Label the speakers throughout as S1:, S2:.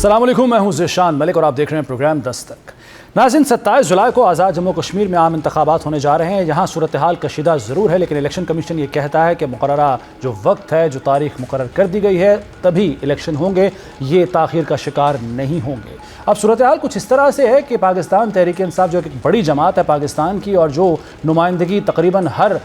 S1: अस्सलाम वालेकुम, मैं हूं ज़ीशान मलिक और आप देख रहे हैं प्रोग्राम दस्तक। नाज़रीन, 27 जुलाई को आज़ाद जम्मू कश्मीर में आम इंतखाबात होने जा रहे हैं। यहाँ सूरत हाल कशीदा ज़रूर है, लेकिन इलेक्शन कमीशन ये कहता है कि मुकर्ररा जो वक्त है, जो तारीख मुकर्रर कर दी गई है, तभी इलेक्शन होंगे, ये ताख़ीर का शिकार नहीं होंगे। अब सूरत हाल कुछ इस तरह से है कि पाकिस्तान तहरीक इंसाफ जो एक बड़ी जमात है पाकिस्तान की, और जो नुमाइंदगी तकरीबन हर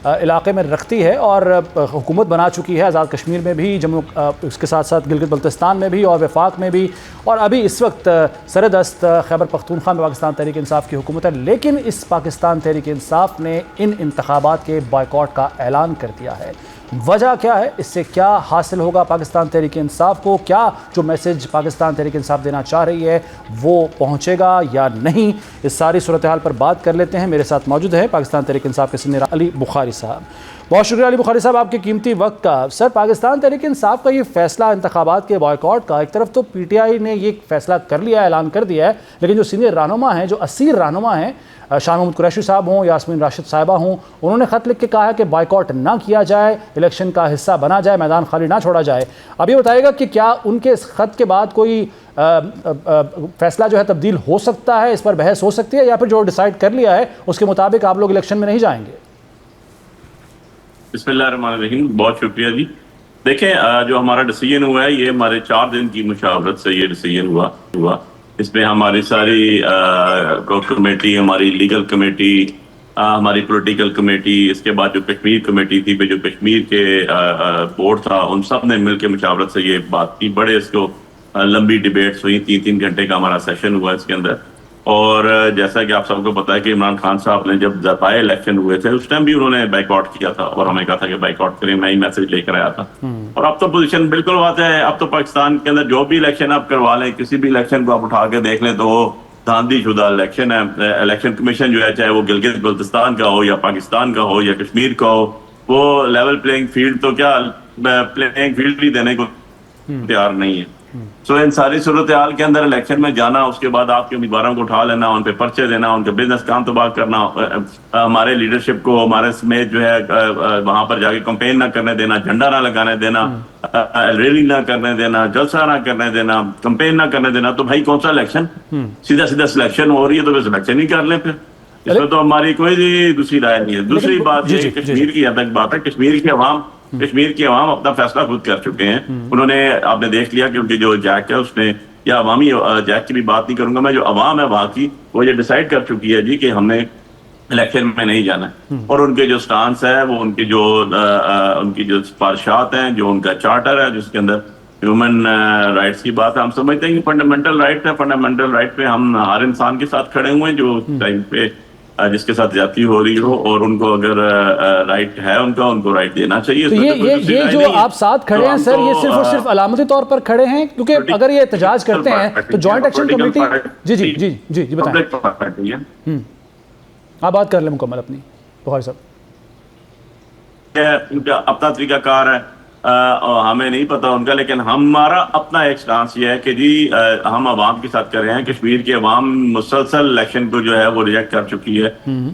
S1: इलाके में रखती है और हुकूमत बना चुकी है, आज़ाद कश्मीर में भी, जम्मू उसके साथ साथ गिलगित बल्तिस्तान में भी और वफाक में भी, और अभी इस वक्त सरदस्त खैबर पख्तूनख्वा में पाकिस्तान तहरीक इंसाफ की हुकूमत है। लेकिन इस पाकिस्तान तहरीक इंसाफ ने इन इंतखाबात के बायकॉट का ऐलान कर दिया है। वजह क्या है, इससे क्या हासिल होगा पाकिस्तान तहरीक इंसाफ को, क्या जो मैसेज पाकिस्तान तहरीक इंसाफ देना चाह रही है वो पहुंचेगा या नहीं, इस सारी सूरत हाल पर बात कर लेते हैं। मेरे साथ मौजूद है पाकिस्तान तहरीक इंसाफ के सीनियर अली बुखारी साहब। बहुत शुक्रिया अली बुखारी साहब आपके कीमती वक्त का। सर, पाकिस्तान तहरीक इंसाफ का ये फैसला इंतखाबात के बॉयकॉट का, एक तरफ तो PTI ने ये फैसला कर लिया, ऐलान कर दिया है, लेकिन जो सीनियर रहनुमा हैं, जो असीर रहनुमा हैं, शान महमूद कुरैशी साहब हों, यास्मीन राशिद साहिबा हों, उन्होंने ख़त लिख के कहा है कि बायकॉट ना किया जाए, इलेक्शन का हिस्सा बना जाए, मैदान खाली ना छोड़ा जाए। अब ये बताइएगा कि क्या उनके इस ख़त के बाद कोई फैसला जो है तब्दील हो सकता है, इस पर बहस हो सकती है, या फिर जो डिसाइड कर लिया है उसके मुताबिक आप लोग इलेक्शन में नहीं जाएंगे?
S2: बिस्मिल्लाहिर्रहमानिर्रहीम, बहुत शुक्रिया जी। देखें, जो हमारा डिसीजन हुआ है, ये हमारे 4 दिन की मुशावरत से ये डिसीजन हुआ। इसमें हमारी सारी कमेटी, हमारी लीगल कमेटी, हमारी पॉलिटिकल कमेटी, इसके बाद जो कश्मीर कमेटी थी, जो कश्मीर के बोर्ड था, उन सब ने मिलकर मुशावरत से ये बात की। बड़े इसको लंबी डिबेट्स हुई, 3-3 घंटे का हमारा सेशन हुआ इसके अंदर। और जैसा कि आप सबको पता है कि इमरान खान साहब ने जब बाय इलेक्शन हुए थे, उस टाइम भी उन्होंने बाइकआउट किया था और हमें कहा था कि बाइकआउट करें। मैं ही मैसेज लेकर आया था। और अब तो पोजीशन बिल्कुल वाज़ेह है। अब तो पाकिस्तान के अंदर जो भी इलेक्शन आप करवा लें, किसी भी इलेक्शन को आप उठा के देख लें, तो वो धांधली शुदा इलेक्शन है। इलेक्शन कमीशन जो है, चाहे वो गिलगित बल्तिस्तान का हो या पाकिस्तान का हो या कश्मीर का हो, वो लेवल प्लेइंग फील्ड तो क्या प्लेइंग फील्ड भी देने को तैयार नहीं है। सो इन सारी सूरत हाल के अंदर इलेक्शन में जाना, उसके बाद आपके उम्मीदवारों को उठा लेना, उन पे पर्चे देना, उनके बिजनेस काम तबाह करना, हमारे लीडरशिप को हमारे समेत जो है वहां पर जाके कैंपेन ना करने देना, झंडा ना लगाने देना, रैली ना करने देना, जलसा ना करने देना, कैंपेन ना करने देना, तो भाई कौन सा इलेक्शन? सीधा सीधा सिलेक्शन हो रही है, तो फिर सिलेक्शन ही कर लें। फिर इसमें तो हमारी कोई दूसरी राय नहीं है। दूसरी बात ये कश्मीर की अलग बात है। कश्मीर की अवाम अपना फैसला खुद कर चुके हैं। उन्होंने, आपने देख लिया कि उनकी जो जैक है उसने, या अवामी जैक की भी बात नहीं करूंगा मैं, जो अवाम है वहां की, वो ये डिसाइड कर चुकी है जी कि हमने इलेक्शन में नहीं जाना है। और उनके जो स्टांस है, वो उनकी जो सिफारिशात हैं, जो उनका चार्टर है जिसके अंदर ह्यूमन राइट्स की बात है, हम समझते हैं कि फंडामेंटल राइट है। फंडामेंटल राइट पे हम हर इंसान के साथ खड़े हुए हैं जो टाइम पे जिसके साथ ज्यादती हो रही हो, और उनको अगर राइट है उनको राइट देना चाहिए।
S1: तो ये जो आप साथ खड़े हैं सर, ये सिर्फ और सिर्फ अलामती तौर पर खड़े हैं, क्योंकि अगर ये एहतजाज करते हैं तो जॉइंट एक्शन कमेटी जी बताएं। आप बात कर लें मुकम्मल अपनी, बुखारी साहब।
S2: उनका अपना तरीकाकार है, हमें नहीं पता उनका, लेकिन हमारा अपना एक स्टांस ये है कि जी हम अवाम के साथ कर रहे हैं। कश्मीर की अवाम मुसलसल इलेक्शन को जो है वो रिजेक्ट कर चुकी है,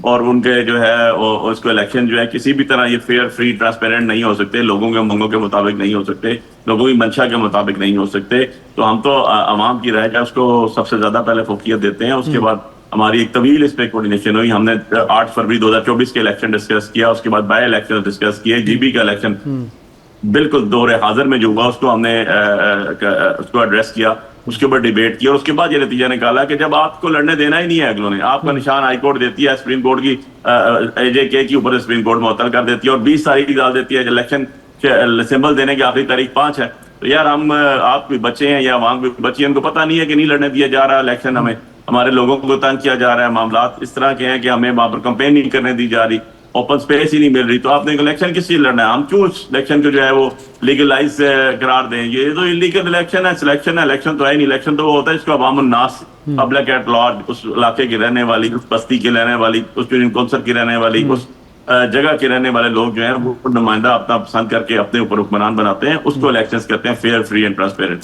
S2: और उनके जो है उसको इलेक्शन जो है किसी भी तरह ये फेयर, फ्री, ट्रांसपेरेंट नहीं हो सकते, लोगों के मंगों के मुताबिक नहीं हो सकते, लोगों की मंशा के मुताबिक नहीं हो सकते। तो हम तो अवाम की राय है उसको सबसे ज्यादा पहले फोकियत देते हैं। उसके बाद हमारी एक तवील इस पे कोऑर्डिनेशन हुई। हमने 8 फरवरी 2024 के इलेक्शन डिस्कस किया, उसके बाद बाय इलेक्शन डिस्कस किए, GB का इलेक्शन बिल्कुल दौरे हाजिर में जो हुआ उसको हमने उसको एड्रेस किया, उसके ऊपर डिबेट किया, और उसके बाद ये नतीजा निकाला कि जब आपको लड़ने देना ही नहीं है अगलों ने, आपका निशान हाई कोर्ट देती है, सुप्रीम कोर्ट की AJK के ऊपर सुप्रीम कोर्ट मुअत्तल कर देती है, और 20 तारीख की डाल देती है, इलेक्शन सिंबल देने की आखिरी तारीख 5 है। तो यार हम आप भी बच्चे हैं या अवाम भी बच्चे हैं, उनको पता नहीं है कि नहीं लड़ने दिया जा रहा इलेक्शन, हमारे लोगों को तंग किया जा रहा है, मामला इस तरह के हैं कि हमें वहां पर कैंपेन नहीं करने दी जा रही, ओपन स्पेस ही नहीं मिल रही। तो आपने इलेक्शन किस चीज लड़ना है? हम क्यों इलेक्शन को जो है वो लीगलाइज करार दें? ये तो इलीगल इलेक्शन है, सिलेक्शन है, इलेक्शन तो है नहीं। इलेक्शन तो वो होता है जिसको अवाम उन्नास, पब्लिक एट लार्ज, उस इलाके की रहने वाली, उस बस्ती की रहने वाली, उस कौंसल की रहने वाली, उस जगह के रहने वाले लोग जो है वो नुमाइंदा अपना पसंद करके अपने ऊपर हुक्मरान बनाते हैं, उसको इलेक्शन करते हैं फेयर, फ्री एंड ट्रांसपेरेंट।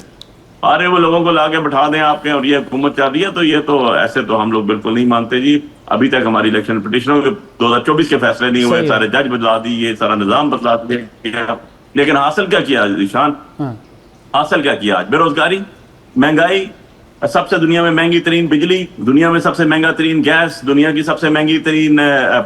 S2: अरे वो लोगों को लाके बैठा दें आपके, और ये हुकूमत चाह रही है, तो ये तो ऐसे तो हम लोग बिल्कुल नहीं मानते जी। अभी तक हमारी इलेक्शन पिटिशनों के 2024 के फैसले नहीं हुए, सारे जज बदला दिए, सारा निजाम बदला दिया, लेकिन हासिल क्या किया ईशान? हासिल क्या किया आज? बेरोजगारी, महंगाई, सबसे दुनिया में महंगी तरीन बिजली, दुनिया में सबसे महंगा तरीन गैस, दुनिया की सबसे महंगी तरीन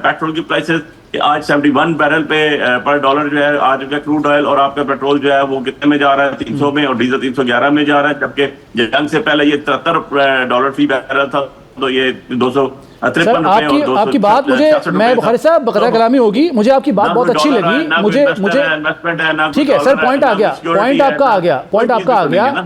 S2: पेट्रोल की प्राइसेस आज 71 बैरल पे पर डॉलर जो है आज का क्रूड ऑयल, और आपका पेट्रोल जो है वो कितने में जा रहा है, 300 में, और डीजल 311 में जा रहा है, जबकि जंग से पहले ये $73 फी बैरल था, तो ये 253 रुपए।
S1: आपकी बात मुझे, मैं बुखारी साहब बकरा कलामी होगी, मुझे आपकी बात बहुत अच्छी लगी, मुझे ठीक है सर, पॉइंट आपका आ गया,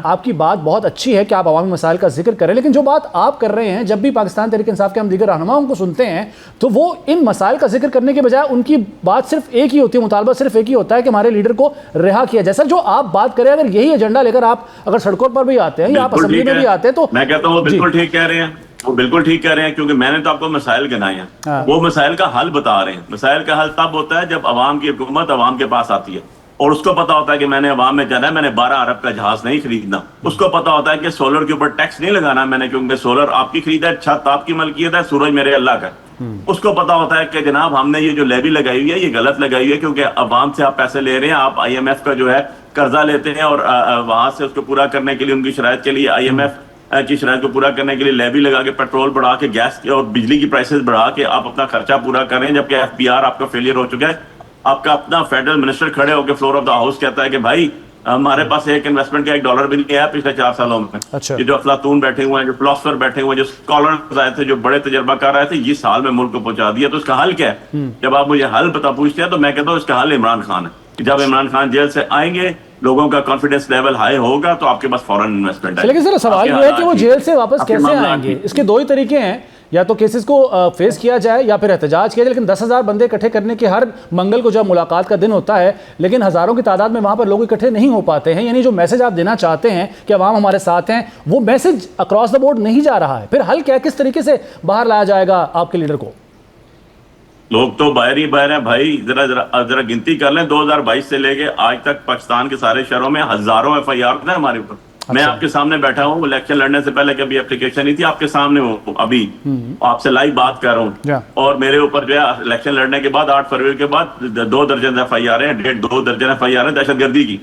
S1: आपकी बात बहुत अच्छी है कि आप अवामी मसाइल का जिक्र करें, लेकिन जो बात आप कर रहे हैं, जब भी पाकिस्तान तहरीक इंसाफ के हम दीगर रहनुमाओं को सुनते हैं तो वो इन मसाइल का जिक्र करने के बजाय उनकी बात सिर्फ एक ही होती है, मुतालबा सिर्फ एक ही होता है कि हमारे लीडर को रिहा किया जाए। सर जो आप बात करें, अगर यही एजेंडा लेकर आप अगर सड़कों पर भी आते हैं या आप असेंबली में भी आते हैं तो
S2: मैं कहता हूँ बिल्कुल ठीक कह रहे हैं, वो बिल्कुल ठीक कह रहे हैं, क्योंकि मैंने तो आपको मसाइल गिनाए हैं, वो मसाइल का हल बता रहे हैं। मसाइल का हल तब होता है जब अवाम की हुकूमत अवाम के पास आती है और उसको पता होता है कि मैंने अवाम में जाना है, मैंने 12 अरब का जहाज नहीं खरीदना, उसको पता होता है कि सोलर के ऊपर टैक्स नहीं लगाना मैंने, क्योंकि सोलर आपकी खरीदा है, छत आपकी मलकियत है, सूरज मेरे अल्लाह का। उसको पता होता है कि जनाब हमने ये जो लेवी लगाई हुई है ये गलत लगाई हुई है, क्योंकि अवाम से आप पैसे ले रहे हैं, आप IMF का जो है कर्जा लेते हैं और वहां से उसको पूरा करने के लिए, उनकी शराइत के लिए IMF की शराइत को पूरा करने के लिए लेवी लगा के, पेट्रोल बढ़ा के, गैस और बिजली की प्राइसेस बढ़ा के आप अपना खर्चा पूरा कर रहे हैं, जबकि FBR आपका फेलियर हो चुका है। आपका अपना फेडरल मिनिस्टर खड़े होकर फ्लोर ऑफ द हाउस कहता है कि भाई हमारे पास एक इन्वेस्टमेंट का $1 भी नहीं आया पिछले 4 सालों में।
S1: अच्छा।
S2: ये जो अफलातून बैठे हुए हैं, जो फिलोसफर बैठे हुए हैं, जो स्कॉलर्स आए थे, जो बड़े तजर्बा कर रहे थे, ये साल में मुल्क को पहुंचा दिया। तो इसका हल क्या है? जब आप मुझे हल पूछते हैं तो मैं कहता हूँ इसका हल इमरान खान है। जब इमरान खान जेल से आएंगे, लोगों का कॉन्फिडेंस लेवल हाई होगा, तो आपके पास फॉरेन इन्वेस्टमेंट है।
S1: लेकिन सर सवाल ये है कि वो जेल से वापस कैसे आएंगे? इसके दो ही तरीके हैं, या तो केसेस को फेस किया जाए या फिर एहतजाज किया जाए, लेकिन 10,000 बंदे इकट्ठे करने के हर मंगल को जब मुलाकात का दिन होता है, लेकिन हज़ारों की तादाद में वहाँ पर लोग इकट्ठे नहीं हो पाते हैं। यानी जो मैसेज आप देना चाहते हैं कि अवाम हमारे साथ हैं, वो मैसेज अक्रॉस द बोर्ड नहीं जा रहा है। फिर हल क्या है, किस तरीके से बाहर लाया जाएगा आपके लीडर को?
S2: लोग तो बाहर ही बाहर हैं भाई, जरा गिनती कर लें, 2022 से लेके आज तक पाकिस्तान के सारे शहरों में हजारों FIR थे हमारे ऊपर। मैं आपके सामने बैठा हूँ, इलेक्शन लड़ने से पहले कभी एप्लीकेशन नहीं थी, आपके सामने वो अभी आपसे लाइव बात कर रहा हूँ, और मेरे ऊपर जो है इलेक्शन लड़ने के बाद 8 फरवरी के बाद 2 दर्जन FIR हैं, 2 दर्जन FIR हैं दहशतगर्दी की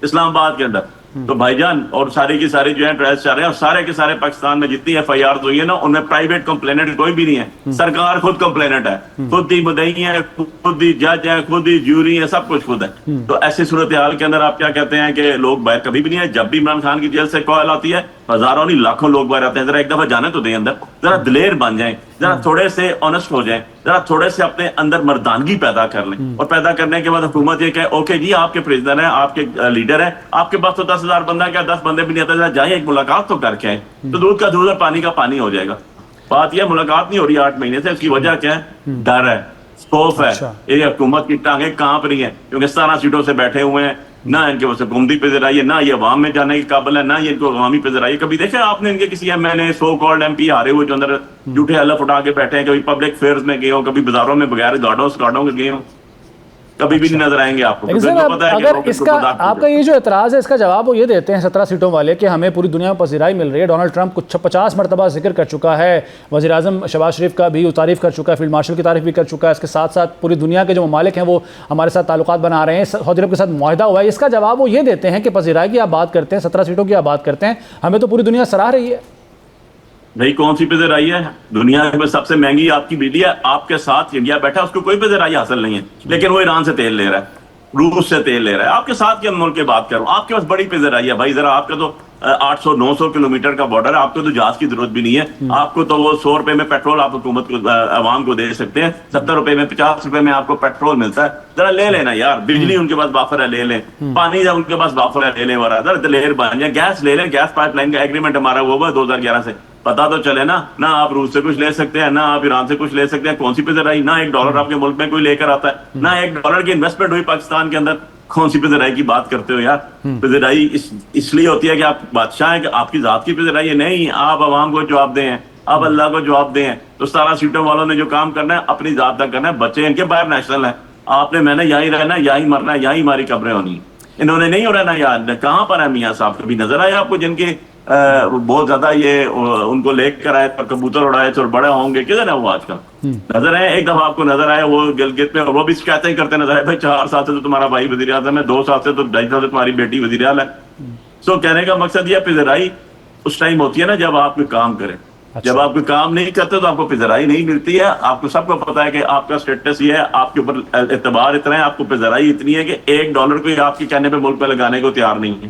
S2: इस्लामाबाद के अंदर। तो भाईजान और सारी की सारी जो है ट्रायल्स चल रहे हैं, और सारे के सारे पाकिस्तान में जितनी FIR हुई है ना, उनमें प्राइवेट कंप्लेनेंट कोई भी नहीं है, सरकार खुद कंप्लेनेंट है, खुद ही मुद्दई है, खुद ही जज है, खुद ही ज्यूरी है, सब कुछ खुद है। तो ऐसी सूरत हाल के अंदर आप क्या कहते हैं कि लोग बाहर कभी भी नहीं है। जब भी इमरान खान की जेल से कॉल आती है, हजारों नहीं लाखों लोग बाहर आते हैं। जरा एक दफा जाने तो दें अंदर, जरा दिलेर बन जाएं, जरा थोड़े से ऑनेस्ट हो जाएं, जरा थोड़े से अपने अंदर मर्दानगी पैदा कर लें, और पैदा करने के बाद हुकूमत ये कहे ओके जी आपके प्रेसिडेंट है, आपके लीडर है, आपके पास तो 10,000 बंदा क्या 10 बंदे भी नहीं आते, जरा जाए एक मुलाकात तो करके आए, तो दूध का दूध और पानी का पानी हो जाएगा। बात यह मुलाकात नहीं हो रही 8 महीने से, उसकी वजह क्या है? डर है, खौफ है। ये हुकूमत की टांगे कांप रही है, क्योंकि 17 सीटों से बैठे हुए हैं, ना इनके वो हुकूमती पे जराई है, ना ये अवाम में जाने के काबिल है, ना ये इनको अवामी पे जराई है। कभी देखे आपने इनके किसी MNA सो कॉल्ड MP हारे हुए जो अंदर झूठे हलफ उठा के बैठे हैं, कभी पब्लिक फेयर्स में गए हो, कभी बाजारों में बगैर गार्डों के गए हो? कभी भी नहीं नजर आएंगे आपको।
S1: लेकिन सर अगर इसका आपका ये जो एतराज़ है, इसका जवाब वो ये देते हैं 17 सीटों वाले कि हमें पूरी दुनिया में पसीराई मिल रही है। डोनाल्ड ट्रंप कुछ 50 मरतबा जिक्र कर चुका है, वज़ीर आज़म शहबाज शरीफ का भी तारीफ़ कर चुका है, फील्ड मार्शल की तारीफ़ भी कर चुका है। इसके साथ साथ पूरी दुनिया के जो ममालिक हैं वो हमारे साथ ताल्लुकात बना रहे हैं, सऊदी अरब के साथ मुआहिदा हुआ है। इसका जवाब वो ये देते हैं कि पसीराई की आप बात करते हैं, 17 सीटों की आप बात करते हैं, हमें तो पूरी दुनिया सराह रही है।
S2: भाई कौन सी पेजराई है? दुनिया में सबसे महंगी आपकी बिजली है, आपके साथ इंडिया बैठा, उसको कोई पेजराई हासिल नहीं है, लेकिन वो ईरान से तेल ले रहा है, रूस से तेल ले रहा है। आपके साथ के मुल्क की बात करूं, आपके पास बड़ी पेजराई है भाई। जरा आपका तो 800-900 किलोमीटर का बॉर्डर है, आपको तो जहाज की जरूरत भी नहीं है। आपको तो वो 100 रुपए में पेट्रोल आप हुकूमत को आवाम को दे सकते हैं, 70 रुपए में 50 रुपए में आपको पेट्रोल मिलता है। जरा ले लेना यार, बिजली उनके पास बाफर है, ले लें, पानी जब उनके पास बाफर है, ले लें, जरा दिलेर बन जाए। गैस ले लें, गैस पाइपलाइन का एग्रीमेंट हमारा वो हुआ 2011 से, पता तो चले ना। ना आप रूस से कुछ ले सकते हैं, ना आप ईरान से कुछ ले सकते हैं, कौन सी पेजराई? ना $1 आपके मुल्क में कोई लेकर आता है, ना $1 की इन्वेस्टमेंट हुई पाकिस्तान के अंदर। कौन सी पेजराई की बात करते हो यार? पेजराई इसलिए होती है कि आप बादशाह हैं, कि आपकी जात की पेजराई है नहीं, आप अवाम को जवाब दें, आप अल्लाह को जवाब दें। तो 17 सीटों वालों ने जो काम करना है अपनी जात तक करना है, बच्चे इनके बाहर नेशनल है, आपने मैंने यहीं रहना, यहीं मरना, यहीं हमारी कब्रें होनी, इन्होंने नहीं हो रहना यार। कहाँ पर है मियाँ साहब? कभी नजर आया आपको जिनके बहुत ज्यादा ये उनको लेकर आए और कबूतर उड़ाए तो बड़े होंगे? किधर है वो आजकल? नजर आए? एक दफा आपको नजर आया वो गिलगित में, वो भी शिकायतें करते नजर आए, भाई 4 साल से तो तुम्हारा भाई वजीर आज़म है, 2 साल से तो 2.5 साल से तुम्हारी बेटी वजीर आला है। सो कहने का मकसद ये पेजराई اس ٹائم ہوتی ہے نا جب آپ کوئی کام کریں. جب آپ کوئی کام نہیں کرتے تو آپ کو پذیرائی نہیں ملتی ہے. آپ کو سب کو پتا ہے کہ آپ کا اسٹیٹس یہ ہے, آپ کے اوپر اعتبار اتنا ہے, آپ کو پذیرائی اتنی ہے کہ $1 کوئی آپ کے کہنے پہ ملک پہ لگانے کو تیار نہیں ہے.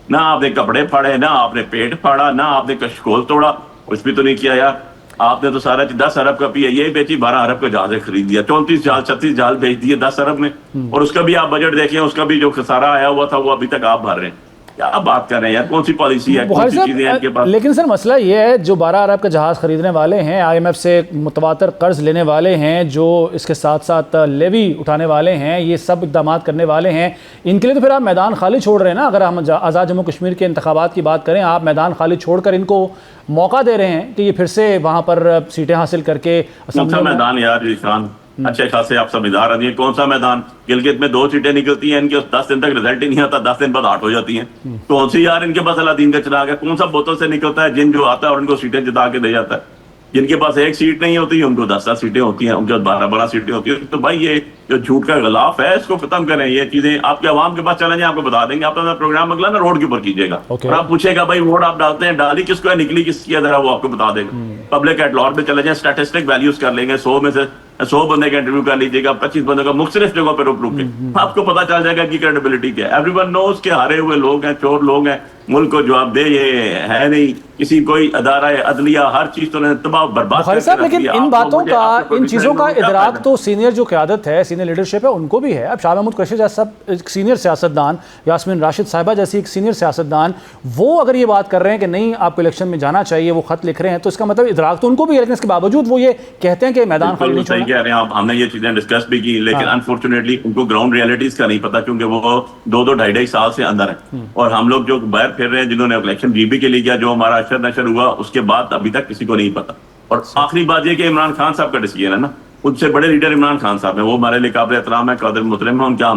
S2: نہ آپ نے کپڑے پھاڑے, نہ آپ نے پیٹ پھاڑا, نہ آپ نے کشکول توڑا, کچھ بھی تو نہیں کیا یار. آپ نے تو سارا 10 ارب کا پی اے بیچی, 12 ارب کا جہاز خرید لیا, 34 جہاز 36 جہاز بیچ دیے 10 ارب میں, اور اس کا بھی آپ بجٹ دیکھیں, اس کا بھی جو خسارہ آیا ہوا تھا وہ ابھی تک آپ بھر رہے ہیں. کیا بات کر رہے ہیں یار, کون سی پالیسی ہے, کون سی چیزیں ہیں ان کے پاس.
S1: لیکن سر مسئلہ یہ ہے, جو 12 ارب کا جہاز خریدنے والے ہیں, IMF سے متواتر قرض لینے والے ہیں, جو اس کے ساتھ ساتھ لیوی اٹھانے والے ہیں, یہ سب اقدامات کرنے والے ہیں, ان کے لیے تو پھر آپ میدان خالی چھوڑ رہے ہیں نا. اگر ہم آزاد جموں کشمیر کے انتخابات کی بات کریں, آپ میدان خالی چھوڑ کر ان کو موقع دے رہے ہیں کہ یہ پھر سے وہاں پر سیٹیں حاصل کر کے.
S2: کون سا میدان یار عرفان, اچھے خاصے آپ سمجھدار ہیں, کون سا میدان. گلگت میں 2 سیٹیں نکلتی ہیں, ان کے 10 دن تک رزلٹ ہی نہیں آتا, 10 دن بعد 8 ہو جاتی ہیں. کون سی یار ان کے پاس اللہ دین کا چراغ ہے, کون سا بوتل سے نکلتا ہے جن جو آتا ہے اور ان کو سیٹیں جتا کے دے جاتا ہے. جن کے پاس 1 سیٹ نہیں ہوتی ان کو 10 سیٹیں ہوتی ہیں, ان کے پاس 12 سیٹیں ہوتی ہیں. تو بھائی یہ جو جھوٹ کا غلاف ہے اس کو ختم کریں. یہ چیزیں آپ کے عوام کے پاس چلیں جائیں, آپ کو بتا دیں گے. آپ کا پروگرام اگلا نا روڈ کے اوپر کیجیے گا, اور آپ پوچھے گا بھائی ووٹ آپ ڈالتے ہیں, ڈالی کس کو ہے, نکلی کس کی ہے, ذرا وہ آپ کو بتا دے گا. پبلک ایٹ لارج میں چلے جائیں, اسٹیٹسٹک ویلیوز کر لیں گے, 100 میں سے 100 بندے کا انٹرویو کر لیجیے گا, 25 بندوں کا مختلف جگہوں پہ روک کے, آپ کو پتا چل جائے گا کہ کریڈیبلٹی کیا ہے. ایوری ون نوز کہ ہارے ہوئے لوگ ہیں, چور لوگ ہیں, ملک کو جواب دے یہ ہے نہیں. کسی کوئی ادارہ عدلیہ ہر چیز تو تباہ برباد کر
S1: صاحب. لیکن ان باتوں کا, ان چیزوں کا ادراک تو سینئر جو قیادت ہے, سینئر لیڈرشپ ہے, ان کو بھی ہے. اب شاہ محمود قریشی جیسا ایک سینئر سیاستدان, یاسمین راشد صاحبہ جیسی ایک سینئر سیاستدان, وہ اگر یہ بات کر رہے ہیں کہ نہیں آپ کو الیکشن میں جانا چاہیے, وہ خط لکھ رہے ہیں, تو اس کا مطلب ادراک تو ان کو بھی ہے, لیکن اس کے باوجود وہ یہ کہتے ہیں کہ میدان خالی نہیں چھوڑنا.
S2: کہہ رہے ہیں, ہم نے یہ چیزیں ڈسکس بھی کی, لیکن انفارچونیٹلی ان کو گراؤنڈ ریئلٹیز کا نہیں پتا, کیونکہ وہ 2-2-2.5 سال سے اندر ہیں. اور ہم لوگ جو باہر پھر رہے ہیں, جنہوں نے الیکشن جی بی کے لیے کیا, جو ہمارا اشر نشر ہوا, اس کے بعد ابھی تک کسی کو نہیں پتا. اور آخری بات یہ کہ عمران خان صاحب کا ڈیسیژن ہے نا, ان سے بڑے لیڈر عمران خان صاحب ہیں, وہ ہمارے لیے قابل احترام ہے, قادر محترم ہے. ان کا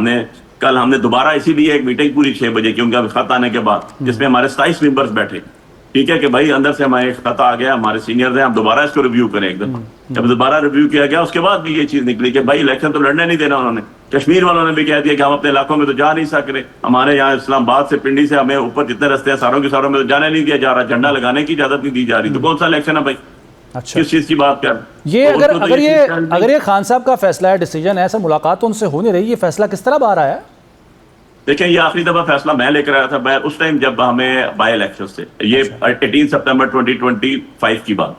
S2: کل ہم نے دوبارہ اسی لیے ایک میٹنگ پوری 6 بجے کی, ان کا خط آنے کے بعد, جس میں ہمارے 27 ممبرز بیٹھے. ٹھیک ہے کہ بھائی اندر سے ہمارے خط آ گیا, ہمارے سینئرز ہیں, ہم دوبارہ اس کو ریویو کریں ایک دفعہ. جب دوبارہ ریویو کیا گیا, اس کے بعد بھی یہ چیز نکلی کہ بھائی الیکشن تو لڑنے نہیں دینا. انہوں نے کشمیر والوں نے بھی کہہ دیا کہ ہم اپنے علاقوں میں تو جا نہیں سک رہے, ہمارے یہاں اسلام آباد سے پنڈی سے ہمیں اوپر جتنے رستے ہیں ساروں کے ساروں میں تو جانے نہیں دیا جا رہا, جھنڈا لگانے کی اجازت نہیں دی جا رہی. تو کون سا الیکشن ہے بھائی, کس چیز کی بات کر.
S1: یہ اگر یہ خان صاحب کا فیصلہ ہے, ڈیسیجن ہے, سر ملاقات تو ان سے ہو نہیں رہی, یہ فیصلہ کس طرح باہر آیا ہے؟
S2: دیکھیں یہ آخری دفعہ فیصلہ میں لے کر آیا تھا اس ٹائم جب ہمیں بائی الیکشن سے, یہ 18 سپتمبر 2025 کی بات.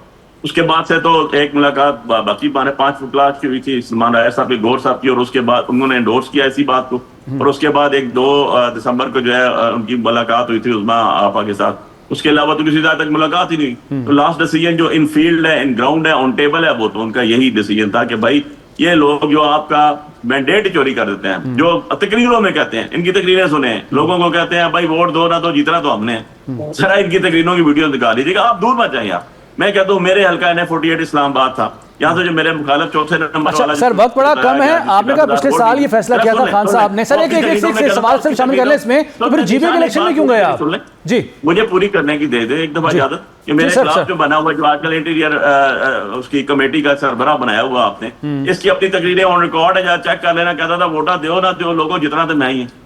S2: اس کے بعد سے تو ایک ملاقات باقی 5 فکلاٹ کی ہوئی تھی, سلمان رائے صاحب کی, گور صاحب کی, اور اس کے بعد انہوں نے انڈورس کیا اسی بات کو. اور اس کے بعد 2 دسمبر کو جو ہے ان کی ملاقات ہوئی تھی عظمیٰ آپا کے ساتھ. اس کے علاوہ تو کسی طرح تک ملاقات ہی نہیں. تو لاسٹ ڈیسیجن جو ان فیلڈ ہے, ان گراؤنڈ ہے, آن ٹیبل ہے, وہ تو ان کا یہی ڈیسیجن تھا کہ بھائی یہ لوگ جو آپ کا مینڈیٹ چوری کر دیتے ہیں, جو تقریروں میں کہتے ہیں, ان کی تقریریں سنیں, لوگوں کو کہتے ہیں بھائی ووٹ دو نہ دو, جیتنا تو ہم نے. سر ان کی تقریروں کی ویڈیو نکال لیجیے گا, آپ دور مت جائیں یار. میں کہتا ہوں میرے حلقہ NA48 اسلام آباد تھا, یہاں سے جو میرے مخالف چوتھے نمبر والا.
S1: سر وقت بڑا کم ہے, آپ نے کہا پچھلے سال یہ فیصلہ کیا تھا خان صاحب نے. سر ایک سوال سے شامل کر لیں اس میں, تو پھر جی بی کے الیکشن میں کیوں گئے آپ؟ جی
S2: مجھے پوری کرنے کی دے دیں ایک دفعہ اجازت, کہ میرے خلاف جو بنا ہوا, جو آج کل انٹیریئر اس کی کمیٹی کا سربراہ بنایا ہوا آپ نے, اس کی اپنی تقریریں آن ریکارڈ ہے, جہاں چیک کر لینا. کہتا تھا ووٹا دیو نہ دیو, لوگوں جتنا تو میں ہی ہیں.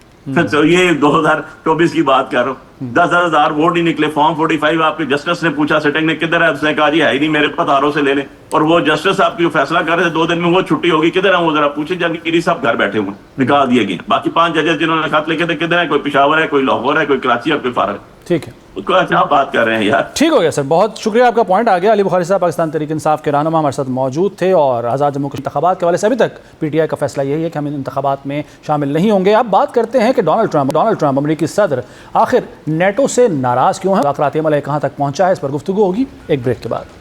S2: یہ 2024 کی بات کر رہا ہوں, 10,000 ووٹ ہی نکلے. فارم 45 آپ کے جسٹس نے پوچھا, سٹنگ نے کدھر ہے, اس نے کہا جی ہے ہی نہیں, میرے پاس آرو سے لے لیں. اور وہ جسٹس آپ کی فیصلہ کر رہے تھے 2 دن میں, وہ چھٹی ہوگی, کدھر ہے وہ ذرا پوچھے جا کے. کری صاحب گھر بیٹھے ہوئے, نکال دیے گئے. باقی 5 ججز جنہوں نے خط لکھے تھے کدھر ہے, کوئی پشاور ہے, کوئی لاہور ہے, کوئی کراچی ہے, کوئی فارغ.
S1: ٹھیک ہے,
S2: کیا بات کر رہے ہیں یار.
S1: ٹھیک ہو گیا سر, بہت شکریہ, آپ کا پوائنٹ آ گیا. علی بخاری صاحب پاکستان تحریک انصاف کے رہنما ہمارے ساتھ موجود تھے. اور آزاد جموں کے انتخابات کے حوالے سے ابھی تک PTI کا فیصلہ یہی ہے کہ ہم ان انتخابات میں شامل نہیں ہوں گے. اب بات کرتے ہیں کہ ڈونلڈ ٹرمپ امریکی صدر آخر نیٹو سے ناراض کیوں ہے, مذاکراتی عمل کہاں تک پہنچا ہے, اس پر گفتگو ہوگی ایک بریک کے بعد.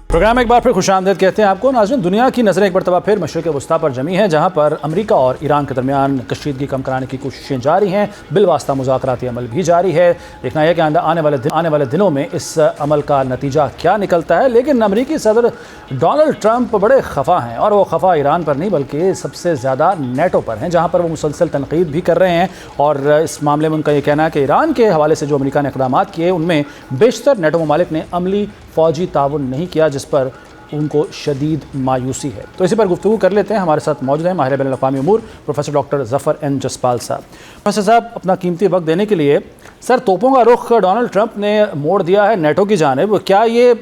S1: پروگرام ایک بار پھر خوش آمدید کہتے ہیں آپ کو. ناظرین, دنیا کی نظریں ایک مرتبہ پھر مشرق وسطیٰ پر جمی ہیں, جہاں پر امریکہ اور ایران کے درمیان کشیدگی کم کرانے کی کوششیں جاری ہیں. بالواسطہ مذاکراتی عمل بھی جاری ہے. دیکھنا ہے کہ آنے والے دنوں میں اس عمل کا نتیجہ کیا نکلتا ہے. لیکن امریکی صدر ڈونلڈ ٹرمپ بڑے خفا ہیں, اور وہ خفا ایران پر نہیں بلکہ سب سے زیادہ نیٹو پر ہیں, جہاں پر وہ مسلسل تنقید بھی کر رہے ہیں. اور اس معاملے میں ان کا یہ کہنا ہے کہ ایران کے حوالے سے جو امریکہ نے اقدامات کیے, ان میں بیشتر نیٹو ممالک نے عملی فوجی تعاون نہیں کیا, جس پر ان کو شدید مایوسی ہے. تو اسی پر گفتگو کر لیتے ہیں. ہمارے ساتھ موجود ہیں ماہر بین الاقوامی امور پروفیسر ڈاکٹر ظفر این جسپال صاحب. پروفیسر صاحب اپنا قیمتی وقت دینے کے لیے. سر توپوں کا رخ ڈونلڈ ٹرمپ نے موڑ دیا ہے نیٹو کی جانب. کیا یہ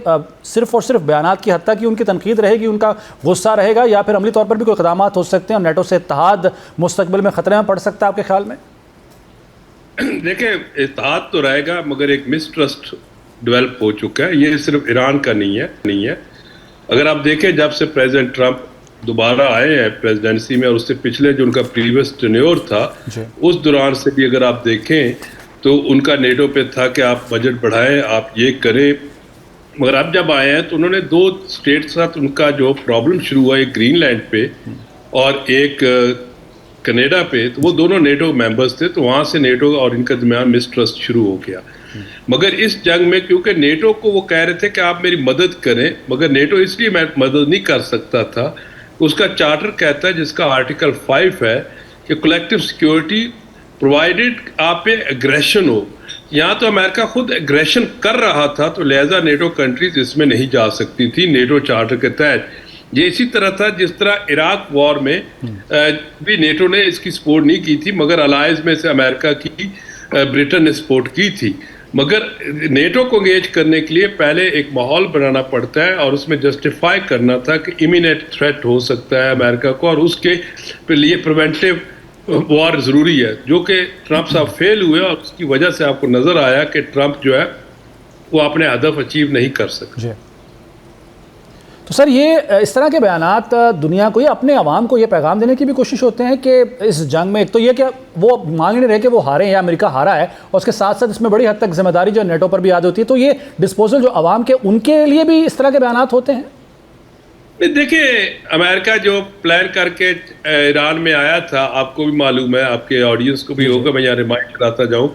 S1: صرف اور صرف بیانات کی حد تک ان کی تنقید رہے گی, ان کا غصہ رہے گا, یا پھر عملی طور پر بھی کوئی اقدامات ہو سکتے ہیں اور نیٹو سے اتحاد مستقبل میں خطرے میں پڑ سکتا ہے آپ کے خیال میں؟
S3: دیکھیں اتحاد تو رہے گا مگر ایک مسٹرسٹ ڈیولپ ہو چکا ہے. یہ صرف ایران کا نہیں ہے. اگر آپ دیکھیں جب سے پریزیڈنٹ ٹرمپ دوبارہ آئے ہیں پریزیڈنسی میں, اور اس سے پچھلے جو ان کا پریویس ٹینیور تھا اس دوران سے بھی اگر آپ دیکھیں تو ان کا نیٹو پہ تھا کہ آپ بجٹ بڑھائیں, آپ یہ کریں. مگر اب جب آئے ہیں تو انہوں نے 2 اسٹیٹ کے ساتھ ان کا جو پرابلم شروع ہوا, ایک گرین لینڈ پہ اور ایک کینیڈا پہ, تو وہ دونوں نیٹو ممبرز تھے. تو وہاں سے نیٹو اور ان کا درمیان مسٹرسٹ شروع ہو گیا. مگر اس جنگ میں کیونکہ نیٹو کو وہ کہہ رہے تھے کہ آپ میری مدد کریں, مگر نیٹو اس لیے مدد نہیں کر سکتا تھا, اس کا چارٹر کہتا ہے جس کا آرٹیکل 5 ہے کہ کولیکٹیو سیکیورٹی پرووائڈیڈ آپ پہ اگریشن ہو. یہاں تو امریکہ خود اگریشن کر رہا تھا, تو لہٰذا نیٹو کنٹریز اس میں نہیں جا سکتی تھی نیٹو چارٹر کے تحت. یہ اسی طرح تھا جس طرح عراق وار میں بھی نیٹو نے اس کی سپورٹ نہیں کی تھی, مگر الائز میں سے امریکہ کی برٹن نے سپورٹ کی تھی. مگر نیٹو کو انگیج کرنے کے لیے پہلے ایک ماحول بنانا پڑتا ہے, اور اس میں جسٹیفائی کرنا تھا کہ امییننٹ تھریٹ ہو سکتا ہے امریکہ کو, اور اس کے لیے پریونٹیو وار ضروری ہے, جو کہ ٹرمپ صاحب فیل ہوئے, اور اس کی وجہ سے آپ کو نظر آیا کہ ٹرمپ جو ہے وہ اپنے ہدف اچیو نہیں کر سکتے.
S1: تو سر یہ اس طرح کے بیانات دنیا کو, یہ اپنے عوام کو یہ پیغام دینے کی بھی کوشش ہوتے ہیں کہ اس جنگ میں ایک تو یہ کہ وہ مانگ نہیں رہے کہ وہ ہاریں یا امریکہ ہارا ہے, اور اس کے ساتھ ساتھ اس میں بڑی حد تک ذمہ داری جو نیٹو پر بھی یاد ہوتی ہے. تو یہ ڈسپوزل جو عوام کے, ان کے لیے بھی اس طرح کے بیانات ہوتے ہیں؟
S3: دیکھیں امریکہ جو پلان کر کے ایران میں آیا تھا, آپ کو بھی معلوم ہے, آپ کے آڈینس کو بھی ہوگا, میں یہاں ریمائنڈ کراتا جاؤں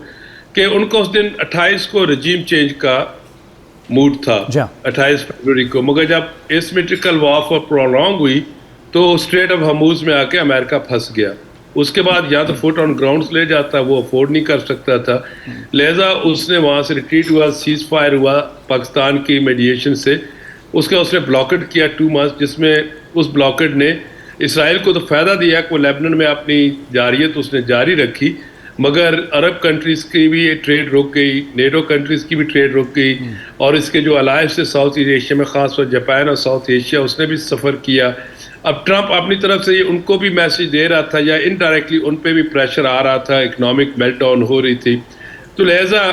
S3: کہ ان کو اس دن 28 کو رجیم چینج کا موڈ تھا, 28 فروری کو. مگر جب اسیمیٹریکل وارفیئر پرولونگ ہوئی تو اسٹریٹ آف ہرموز میں آ کے امریکہ پھنس گیا. اس کے بعد یا تو فٹ آن گراؤنڈز لے جاتا, وہ افورڈ نہیں کر سکتا تھا, لہٰذا اس نے وہاں سے ریٹریٹ ہوا, سیز فائر ہوا پاکستان کی میڈیشن سے. اس نے بلاکڈ کیا 2 months, جس میں اس بلاکڈ نے اسرائیل کو تو فائدہ دیا کہ وہ لیبنان میں اپنی جارحیت اس نے جاری رکھی, مگر عرب کنٹریز کی بھی ٹریڈ رک گئی, نیٹو کنٹریز کی بھی ٹریڈ رک گئی, اور اس کے جو الائنس سے ساؤتھ ایسٹ ایشیا میں, خاص طور جاپان اور ساؤتھ ایشیا, اس نے بھی سفر کیا. اب ٹرمپ اپنی طرف سے ان کو بھی میسج دے رہا تھا, یا انڈائریکٹلی ان پہ بھی پریشر آ رہا تھا, اکنامک میلٹ ڈاؤن ہو رہی تھی. تو لہٰذا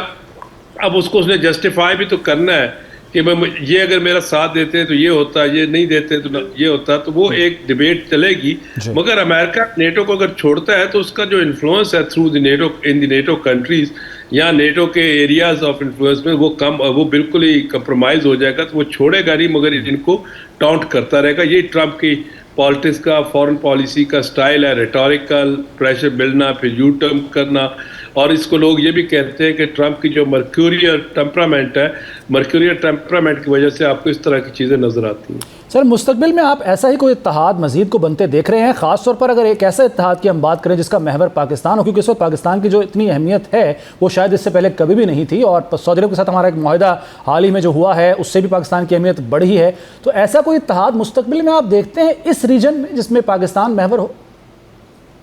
S3: اب اس نے جسٹیفائی بھی تو کرنا ہے کہ یہ اگر میرا ساتھ دیتے تو یہ ہوتا, یہ نہیں دیتے تو یہ ہوتا. تو وہ ایک ڈیبیٹ چلے گی. مگر امریکہ نیٹو کو اگر چھوڑتا ہے تو اس کا جو انفلوئنس ہے through the NATO in the NATO countries یا نیٹو کے ایریاز آف انفلوئنس میں وہ بالکل ہی کمپرومائز ہو جائے گا. تو وہ چھوڑے گا نہیں, مگر ان کو ٹاؤنٹ کرتا رہے گا. یہ ٹرمپ کی پالیٹکس کا, فارن پالیسی کا سٹائل ہے, ریٹورکل پریشر ملنا, پھر یو ٹرن کرنا. اور اس کو لوگ یہ بھی کہتے ہیں کہ ٹرمپ کی جو مرکوریل ٹیمپرامنٹ ہے, مرکوریل ٹیمپرامنٹ کی وجہ سے آپ کو اس طرح کی چیزیں نظر آتی ہیں.
S1: سر مستقبل میں آپ ایسا ہی کوئی اتحاد مزید کو بنتے دیکھ رہے ہیں, خاص طور پر اگر ایک ایسا اتحاد کی ہم بات کریں جس کا محور پاکستان ہو, کیونکہ اس وقت پاکستان کی جو اتنی اہمیت ہے وہ شاید اس سے پہلے کبھی بھی نہیں تھی, اور سعودی عرب کے ساتھ ہمارا ایک معاہدہ حال ہی میں جو ہوا ہے اس سے بھی پاکستان کی اہمیت بڑھی ہے. تو ایسا کوئی اتحاد مستقبل میں آپ دیکھتے ہیں اس ریجن میں جس میں پاکستان محور ہو؟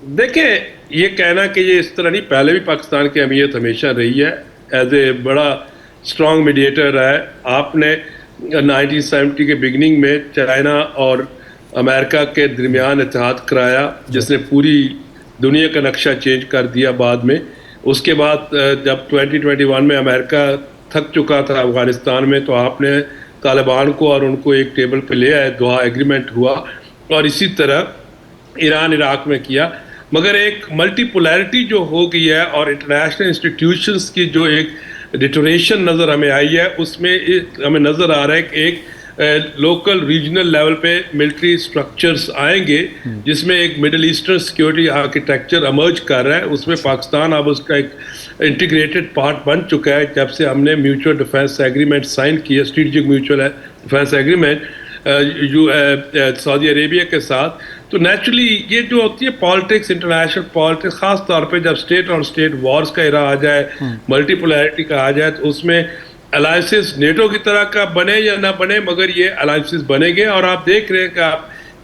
S3: دیکھیں یہ کہنا کہ یہ اس طرح نہیں, پہلے بھی پاکستان کی اہمیت ہمیشہ رہی ہے, ایز اے بڑا اسٹرانگ میڈیٹر ہے. آپ نے 1970 کے بگننگ میں چائنا اور امریکہ کے درمیان اتحاد کرایا, جس نے پوری دنیا کا نقشہ چینج کر دیا بعد میں. اس کے بعد جب 2021 میں امریکہ تھک چکا تھا افغانستان میں, تو آپ نے طالبان کو اور ان کو ایک ٹیبل پہ لے آئے, دوحہ ایگریمنٹ ہوا, اور اسی طرح ایران عراق میں کیا. مگر ایک ملٹی پولیرٹی جو ہو گئی ہے, اور انٹرنیشنل انسٹیٹیوشنز کی جو ایک ڈیٹوریشن نظر ہمیں آئی ہے, اس میں ہمیں نظر آ رہا ہے کہ ایک لوکل ریجنل لیول پہ ملٹری سٹرکچرز آئیں گے, جس میں ایک middle eastern security architecture emerge کر رہا ہے. اس میں پاکستان اب اس کا ایک انٹیگریٹڈ پارٹ بن چکا ہے, جب سے ہم نے میوچل ڈیفینس ایگریمنٹ سائن کیا, اسٹریٹجک میوچل ڈیفینس ایگریمنٹ سعودی عربیہ کے ساتھ. تو نیچرلی یہ جو ہوتی ہے پالیٹکس, انٹرنیشنل پالیٹکس, خاص طور پہ جب اسٹیٹ اور اسٹیٹ وارز کا ایرا آ جائے, ملٹی پولیرٹی کا آ جائے, تو اس میں alliances نیٹو کی طرح کا بنے یا نہ بنے, مگر یہ alliances بنے گے. اور آپ دیکھ رہے ہیں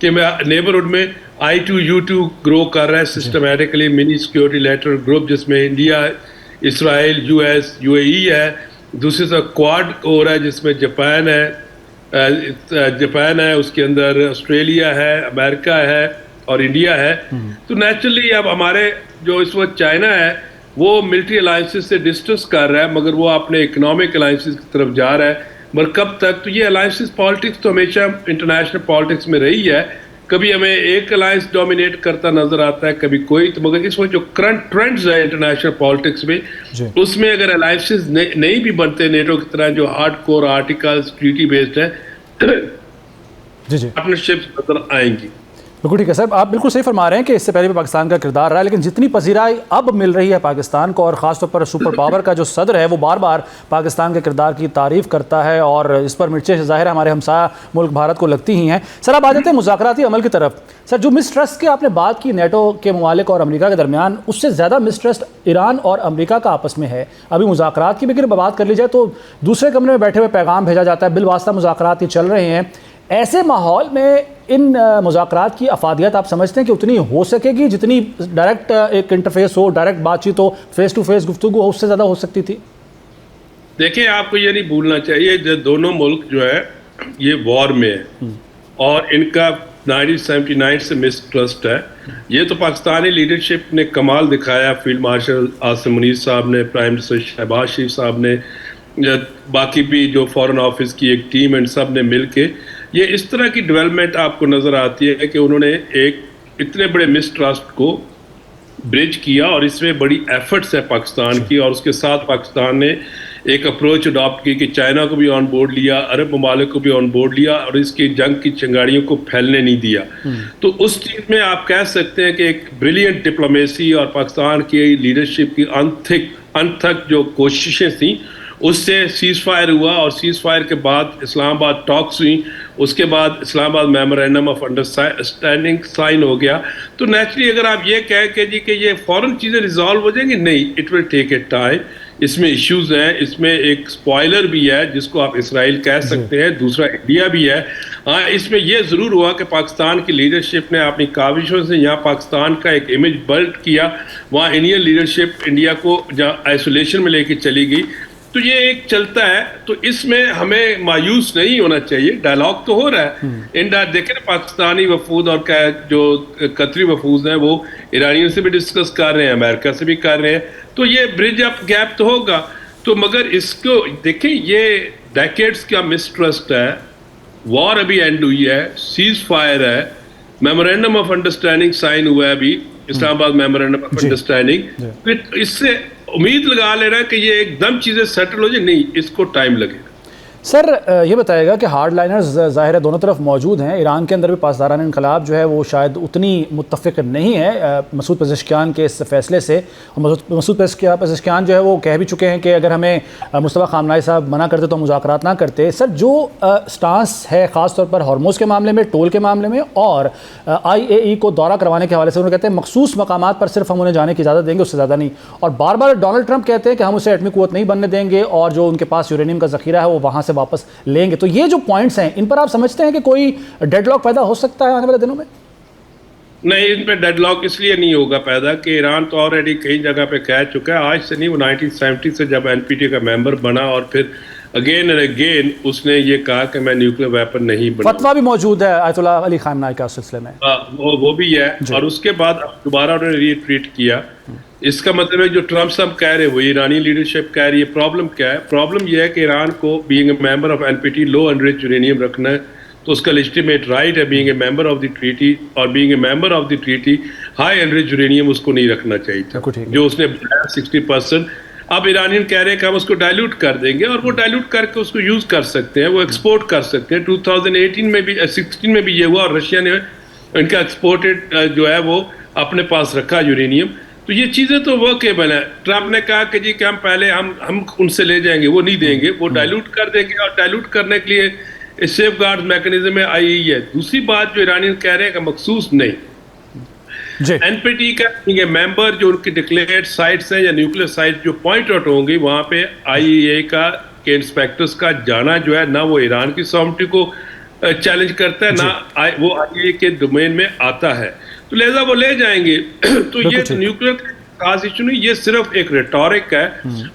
S3: کہ نیبرہڈ میں I2U2 گرو کر رہا ہے سسٹمیٹکلی, منی سیکورٹی لیٹر گروپ, جس میں انڈیا, اسرائیل, US, UAE ہے. دوسری طرف کواد ہو رہا ہے جس میں جاپان ہے, اس کے اندر آسٹریلیا ہے, امریکہ ہے اور انڈیا ہے. تو نیچرلی اب ہمارے جو اس وقت چائنا ہے وہ ملٹری الائنسز سے ڈسٹنس کر رہا ہے, مگر وہ اپنے اکنامک الائنسز کی طرف جا رہا ہے. مگر کب تک؟ تو یہ الائنسز پالیٹکس تو ہمیشہ انٹرنیشنل پالیٹکس میں رہی ہے. کبھی ہمیں ایک الائنس ڈومینیٹ کرتا نظر آتا ہے, کبھی کوئی. تو مگر اس وقت جو کرنٹ ٹرینڈز ہے انٹرنیشنل پالیٹکس میں, اس میں اگر الائنسز نہیں بھی بنتے نیٹو کی طرح جو hard core articles treaty based ہے, پارٹنرشپس نظر آئیں گی.
S1: بالکل ٹھیک ہے صاحب, آپ بالکل صحیح فرما رہے ہیں کہ اس سے پہلے بھی پاکستان کا کردار رہا ہے, لیکن جتنی پذیرائی اب مل رہی ہے پاکستان کو, اور خاص طور پر سپر پاور کا جو صدر ہے وہ بار بار پاکستان کے کردار کی تعریف کرتا ہے, اور اس پر مرچیں ظاہر ہے ہمارے ہمسایہ ملک بھارت کو لگتی ہی ہیں. سر اب آ جاتے ہیں مذاکراتی عمل کی طرف. سر جو مسٹرسٹ کی آپ نے بات کی نیٹو کے ممالک اور امریکہ کے درمیان, اس سے زیادہ مسٹرسٹ ایران اور امریکہ کا آپس میں ہے. ابھی مذاکرات کی بھی اگر بات کر لی جائے تو دوسرے کمرے میں بیٹھے ہوئے پیغام بھیجا جاتا ہے, بالواسطہ مذاکرات یہ چل رہے ہیں. ایسے ماحول میں ان مذاکرات کی افادیت آپ سمجھتے ہیں کہ اتنی ہو سکے گی جتنی ڈائریکٹ ایک انٹرفیس ہو, ڈائریکٹ بات چیت ہو, فیس ٹو فیس گفتگو ہو, اس سے زیادہ ہو سکتی تھی؟
S3: دیکھیں, آپ کو یہ نہیں بھولنا چاہیے جو دونوں ملک جو ہے یہ وار میں ہے, اور ان کا 1979 سے مسٹرسٹ ہے. یہ تو پاکستانی لیڈرشپ نے کمال دکھایا, فیلڈ مارشل عاصم منیر صاحب نے, پرائم منسٹر شہباز شریف صاحب نے, باقی بھی جو فارن آفس کی ایک ٹیم ان سب نے مل کے یہ اس طرح کی ڈیولپمنٹ آپ کو نظر آتی ہے کہ انہوں نے ایک اتنے بڑے مسٹرسٹ کو برج کیا, اور اس میں بڑی ایفرٹس ہے پاکستان کی. اور اس کے ساتھ پاکستان نے ایک اپروچ اڈاپٹ کی کہ چائنا کو بھی آن بورڈ لیا, عرب ممالک کو بھی آن بورڈ لیا, اور اس کی جنگ کی چنگاڑیوں کو پھیلنے نہیں دیا. تو اس چیز میں آپ کہہ سکتے ہیں کہ ایک بریلینٹ ڈپلومیسی اور پاکستان کی لیڈرشپ کی انتھک جو کوششیں تھیں, اس سے سیز فائر ہوا, اور سیز فائر کے بعد اسلام آباد ٹاکس ہوئیں, اس کے بعد اسلام آباد میمورینڈم آف انڈرسٹینڈنگ سائن ہو گیا. تو نیچرلی اگر آپ یہ کہیں کہ جی کہ یہ فوراً چیزیں ریزالو ہو جائیں گی, نہیں, it will take a time. اس میں ایشوز ہیں, اس میں ایک سپوائلر بھی ہے جس کو آپ اسرائیل کہہ سکتے ہیں, دوسرا انڈیا بھی ہے. ہاں, اس میں یہ ضرور ہوا کہ پاکستان کی لیڈرشپ نے اپنی کاوشوں سے یہاں پاکستان کا ایک امیج بلڈ کیا, وہاں انڈین لیڈرشپ انڈیا کو جہاں آئسولیشن میں لے کے چلی گئی. تو یہ ایک چلتا ہے, تو اس میں ہمیں مایوس نہیں ہونا چاہیے. ڈائلاگ تو ہو رہا ہے, دیکھیں نا پاکستانی وفود اور جو قطری وفود ہیں وہ ایرانیوں سے بھی ڈسکس کر رہے ہیں, امریکہ سے بھی کر رہے ہیں. تو یہ برج اپ گیپ تو ہوگا. تو مگر اس کو دیکھیں, یہ ڈیکیڈز کا مسٹرسٹ ہے, وار ابھی اینڈ ہوئی ہے, سیز فائر ہے, میمورینڈم آف انڈرسٹینڈنگ سائن ہوا ہے ابھی, اسلام آباد میمورینڈم آف انڈرسٹینڈنگ. اس سے امید لگا لے رہا ہے کہ یہ ایک دم چیزیں سیٹل ہو جائیں, نہیں, اس کو ٹائم لگے گا.
S1: سر یہ بتائے گا کہ ہارڈ لائنرز ظاہر ہے دونوں طرف موجود ہیں. ایران کے اندر بھی پاسداران انقلاب جو ہے وہ شاید اتنی متفق نہیں ہے مسعود پزشکیان کے اس فیصلے سے. مسعود پزشکیان جو ہے وہ کہہ بھی چکے ہیں کہ اگر ہمیں مصطفیٰ خامنہئی صاحب منع کرتے تو مذاکرات نہ کرتے. سر جو سٹانس ہے خاص طور پر ہارموز کے معاملے میں, ٹول کے معاملے میں, اور IAE کو دورہ کروانے کے حوالے سے, انہوں نے کہتے ہیں مخصوص مقامات پر صرف ہم انہیں جانے کی اجازت دیں گے, اس سے زیادہ نہیں. اور بار بار ڈونلڈ ٹرمپ کہتے ہیں کہ ہم اسے ایٹمی قوت نہیں بننے دیں گے, اور جو ان کے پاس یورینیم کا ذخیرہ ہے وہ وہاں سے واپس لیں گے. تو یہ جو پوائنٹس ہیں, ان پر آپ سمجھتے ہیں کہ کوئی ڈیڈ لاک پیدا ہو سکتا ہے آنے والے دنوں میں؟
S3: نہیں, ان پہ ڈیڈ لاک اس لیے نہیں ہوگا پیدا کہ ایران تو آلریڈی کئی جگہ پہ کہہ چکا ہے, آج سے نہیں, وہ 1970 سے جب NPT کا ممبر بنا اور پھر اگین اینڈ اگین اس نے یہ کہا کہ میں نیوکلیر ویپن نہیں بنا.
S1: فتویٰ بھی موجود ہے آیت اللہ علی خامنہئی کا سلسلے میں,
S3: وہ بھی ہے. اور اس کے بعد دوبارہ انہوں نے ری ٹویٹ کیا. اس کا مطلب ہے جو ٹرمپ صاحب کہہ رہے وہ ایرانی لیڈرشپ کہہ رہی ہے. پرابلم کیا ہے؟ پرابلم یہ ہے کہ ایران کو being a member of NPT low enriched uranium رکھنا ہے, تو اس کا لیجٹیمیٹ رائٹ ہے being a member of the treaty, اور being a member of the treaty high enriched uranium اس کو نہیں رکھنا چاہیے تھا, جو اس نے 60%. اب ایرانین کہہ رہے ہیں کہ ہم اس کو ڈائلیوٹ کر دیں گے, اور وہ ڈائلیوٹ کر کے اس کو یوز کر سکتے ہیں, وہ ایکسپورٹ کر سکتے ہیں. 2018 میں بھی 16 میں بھی یہ ہوا, اور رشیا نے ان کا ایکسپورٹڈ جو ہے وہ اپنے پاس رکھا یورینیم. تو یہ چیزیں تو ورکیبل ہیں. ٹرمپ نے کہا کہ جی کہ ہم پہلے ہم ان سے لے جائیں گے, وہ نہیں دیں گے, وہ ڈائلیوٹ کر دیں گے, اور ڈائلیوٹ کرنے کے لیے سیف گارڈ میکنزم میں IAEA ہے. دوسری بات جو ایرانین کہہ رہے ہیں کہ مخصوص نہیں, NPT کا ممبر جو ان کی ڈکلیئرڈ سائٹس ہیں یا نیوکلیر سائٹ جو پوائنٹ آؤٹ ہوں گی, وہاں پہ IAEA کا के इंस्पेक्टर्स का जाना जो है ना वो ईरान की सॉवर्निटी को चैलेंज करता है, ना वो आईएए के डोमेन में आता है, तो लिहाजा वो ले जाएंगे। तो ये न्यूक्लियर खास इशू नहीं, ये सिर्फ एक रेटोरिक है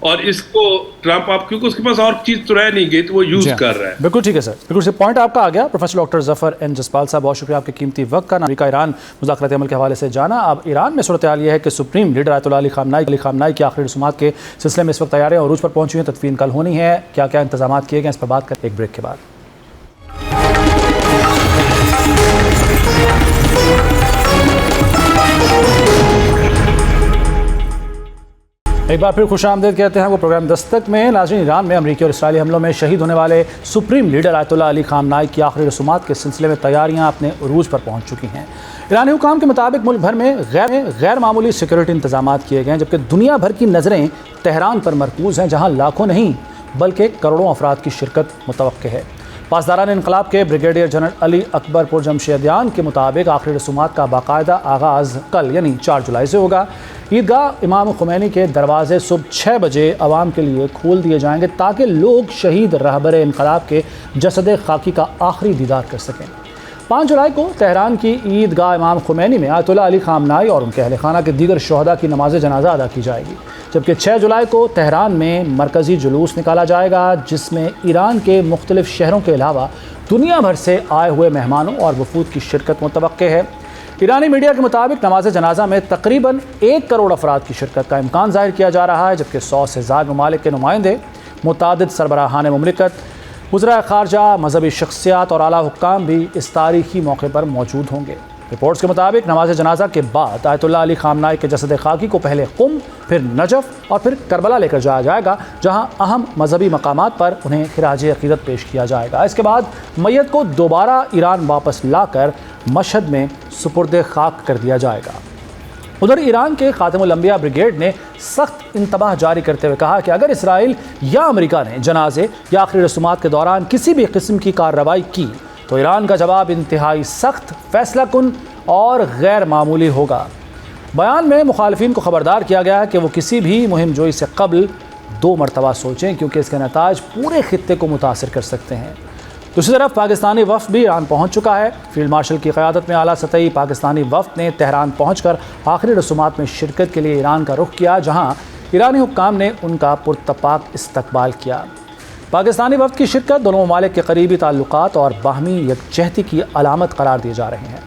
S3: और इसको ट्रंप आप क्योंकि उसके पास और चीज तो रह नहीं गई तो वो यूज कर रहा है।
S1: बिल्कुल ठीक है सर, बिल्कुल पॉइंट आपका आ गया। Professor doctor Zafar N Jaspal साहब, बहुत शुक्रिया आपके कीमती वक्त का। अमेरिका ईरान मुज़ाकराती अमल के हवाले से जाना। अब ईरान में सूरत हाल ये है कि सुप्रीम लीडर आयतुल्लाह अली खामनाई की आखिरी रसूमात के सिलसिले में इस वक्त तैयारियां अरूज पर पहुंची हैं। तदफीन कल होनी है, क्या क्या इंतजाम किए गए इस पर बात कर एक ब्रेक के बाद। एक बार फिर खुश आमदीद कहते हैं वो प्रोग्राम दस्तक में। नाज़रीन, ईरान में अमरीकी और इसराइली हमलों में शहीद होने वाले सुप्रीम लीडर आयतुल्लाह अली खामनाई की आखिरी रसूमात के सिलसिले में तैयारियां अपने उरूज पर पहुंच चुकी हैं। ईरानी हुकाम के मुताबिक मुल्क भर में गैर मामूली सिक्योरिटी इंतजाम किए गए हैं, जबकि दुनिया भर की नज़रें तेहरान पर मरकूज़ हैं, जहाँ लाखों नहीं बल्कि करोड़ों अफराद की शिरकत मुतवक्के है। पासदारान इनकलाब के ब्रिगेडियर जनरल अली अकबर पुरजमशेदियान के मुताबिक आखिरी रसूमात का बाकायदा आगाज़ कल यानी 4 जुलाई से होगा। ईदगाह इमाम खुमैनी के दरवाजे सुबह 6 बजे आवाम के लिए खोल दिए जाएंगे ताकि लोग शहीद रहबर इनकलाब के जसद खाकी का आखिरी दीदार कर सकें। 5 जुलाई को तेहरान की ईदगाह इमाम खुमैनी में आयतुल्लाह अली खामनाई और उनके अहल खाना के दीगर शहदा की नमाज जनाजा अदा की जाएगी, जबकि 6 जुलाई को तेहरान में मरकज़ी जुलूस निकाला जाएगा, जिसमें ईरान के मुख्तलिफ शहरों के अलावा दुनिया भर से आए हुए मेहमानों और वफूद की शिरकत मुतवक्के है। ईरानी मीडिया के मुताबिक नमाज जनाजा में तकरीबन 1 करोड़ अफराद की शिरकत का इम्कान ज़ाहिर किया जा रहा है, जबकि 100 से ज़्यादा ममालिक के नुमाइंदे, मुतादिद सरबराहान मुमलिकत, वज़राए ख़ारजा, मजहबी शख्सियात और आला हुक्काम भी इस तारीखी मौके पर मौजूद होंगे। रिपोर्ट्स के मुताबिक नमाज जनाजा के बाद आयतुल्लाह अली खामनाई के जसद खाकी को पहले कुम, फिर नजफ़ और फिर करबला लेकर जाया जाएगा, जहां अहम मजहबी मकामात पर उन्हें खिराज अक़ीदत पेश किया जाएगा। इसके बाद मैयत को दोबारा ईरान वापस लाकर मशहद में सुपुर्द खाक कर दिया जाएगा। उधर ईरान के खातिमुल अंबिया ब्रिगेड ने सख्त इंतबाह जारी करते हुए कहा कि अगर इसराइल या अमेरिका ने जनाजे या आखिरी रसूमात के दौरान किसी भी किस्म की कार्रवाई की तो ईरान का जवाब इंतहाई सख्त, फैसला कुन और गैर मामूली होगा। बयान में मुखालिफिन को खबरदार किया गया है कि वो किसी भी मुहिम जोई से कबल 2 मरतबा सोचें, क्योंकि इसके नताज पूरे खित्ते को मुतासर कर सकते हैं। दूसरी तरफ पाकिस्तानी वफ़द भी ईरान पहुंच चुका है। फील्ड मार्शल की क़यादत में आला सतही पाकिस्तानी वफ़द ने तेहरान पहुंचकर आखिरी रसूमात में शिरकत के लिए ईरान का रुख किया, जहां ईरानी हुक्काम ने उनका पुरतपाक इस्तकबाल किया। पाकिस्तानी वफ़द की शिरकत दोनों ममालिक के करीबी ताल्लुकात और बाहमी यकजहती की अलामत करार दिए जा रहे हैं।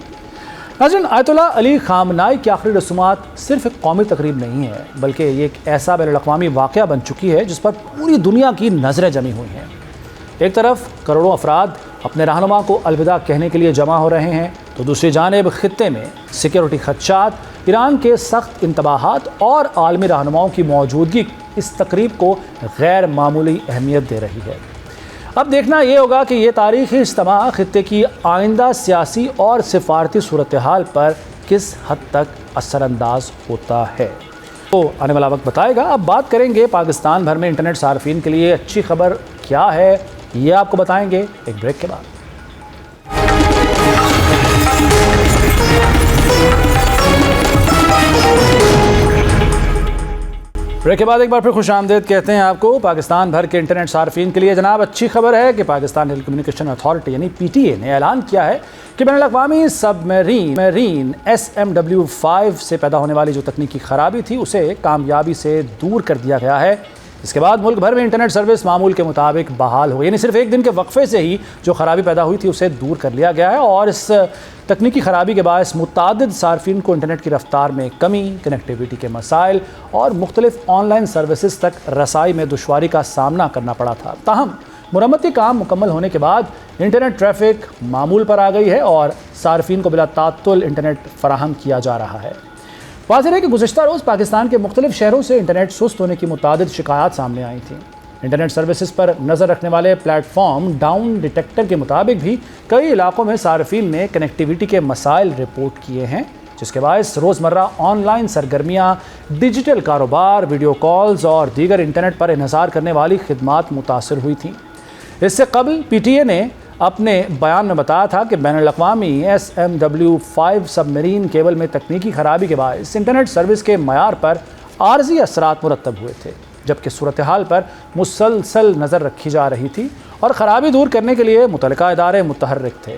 S1: नाज़रीन, आयतुल्लाह अली खामनाई की आखिरी रसूमात सिर्फ एक कौमी तकरीब नहीं है, बल्कि ये एक ऐसा बैनुल-अक़वामी वाक़या बन चुकी है जिस पर पूरी दुनिया की नज़रें जमी हुई हैं। एक तरफ करोड़ों अफराद अपने रहनुमा को अलविदा कहने के लिए जमा हो रहे हैं, तो दूसरी जानिब खित्ते में सिक्योरिटी खदशात, ईरान के सख्त इंतबाहात और आलमी रहनुमाओं की मौजूदगी इस तकरीब को गैर मामूली अहमियत दे रही है। अब देखना ये होगा कि ये तारीख़ी इज्तिमा खित्ते की आइंदा सियासी और सिफारती सूरत हाल पर किस हद तक असरअंदाज होता है, तो आने वाला वक्त बताएगा। अब बात करेंगे पाकिस्तान भर में इंटरनेट सार्फिन के लिए अच्छी खबर क्या है, ये आपको बताएंगे एक ब्रेक के बाद। ब्रेक के बाद एक बार फिर खुश आमदीद कहते हैं आपको पाकिस्तान भर के इंटरनेट सार्फिन के लिए। जनाब, अच्छी खबर है कि पाकिस्तान टेली कम्युनिकेशन अथॉरिटी यानी PTA ने ऐलान किया है कि बैनुल-अक़वामी सबमरीन SMW5 से पैदा होने वाली जो तकनीकी खराबी थी उसे कामयाबी से दूर कर दिया गया है। इसके बाद मुल्क भर में इंटरनेट सर्विस मामूल के मुताबिक बहाल हो गई, यानी सिर्फ एक दिन के वक्फे से ही जो खराबी पैदा हुई थी उसे दूर कर लिया गया है। और इस तकनीकी खराबी के बायस मुतादिद सार्फिन को इंटरनेट की रफ्तार में कमी, कनेक्टिविटी के मसाइल और मुख्तलिफ ऑनलाइन सर्विसेज तक रसाई में दुश्वारी का सामना करना पड़ा था। ताहम मुरम्मती काम मुकम्मल होने के बाद इंटरनेट ट्रैफिक मामूल पर आ गई है और सार्फिन को बिला तात्तुल इंटरनेट फराहम किया जा रहा है। वाज़ेह है कि गुज़िश्ता रोज़ पाकिस्तान के मुख्तलिफ शहरों से इंटरनेट सुस्त होने की मुतादिद शिकायत सामने आई थी। इंटरनेट सर्विसेज पर नज़र रखने वाले प्लेटफॉर्म डाउन डिटेक्टर के मुताबिक भी कई इलाकों में सार्फिन ने कनेक्टिविटी के मसाइल रिपोर्ट किए हैं, जिसके बायस रोज़मर्रा ऑनलाइन सरगर्मियाँ, डिजिटल कारोबार, वीडियो कॉल्स और दीगर इंटरनेट पर इन्हसार करने वाली खिदमात मुतासर हुई थी। इससे कबल PTA ने अपने बयान में बताया था कि बैनुल-अक़वामी SMW5 सबमरीन केबल में तकनीकी खराबी के बायस इंटरनेट सर्विस के मयार पर आर्जी असरात मुरतब हुए थे। جبکہ صورتحال پر مسلسل نظر رکھی جا رہی تھی اور خرابی دور کرنے کے لیے متعلقہ ادارے متحرک تھے۔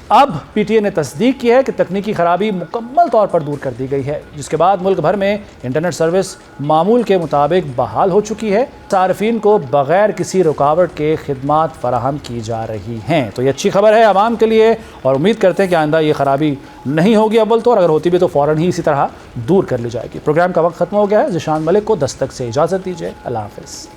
S1: اب پی ٹی اے نے تصدیق کی ہے کہ تکنیکی خرابی مکمل طور پر دور کر دی گئی ہے، جس کے بعد ملک بھر میں انٹرنیٹ سروس معمول کے مطابق بحال ہو چکی ہے۔ صارفین کو بغیر کسی رکاوٹ کے خدمات فراہم کی جا رہی ہیں۔ تو یہ اچھی خبر ہے عوام کے لیے، اور امید کرتے ہیں کہ آئندہ یہ خرابی نہیں ہوگی اول تو، اور اگر ہوتی بھی تو فوراً ہی اسی طرح دور کر لی جائے گی۔ پروگرام کا وقت ختم ہو گیا ہے۔ ذیشان ملک کو دستک سے اجازت دیجیے۔ اللہ حافظ۔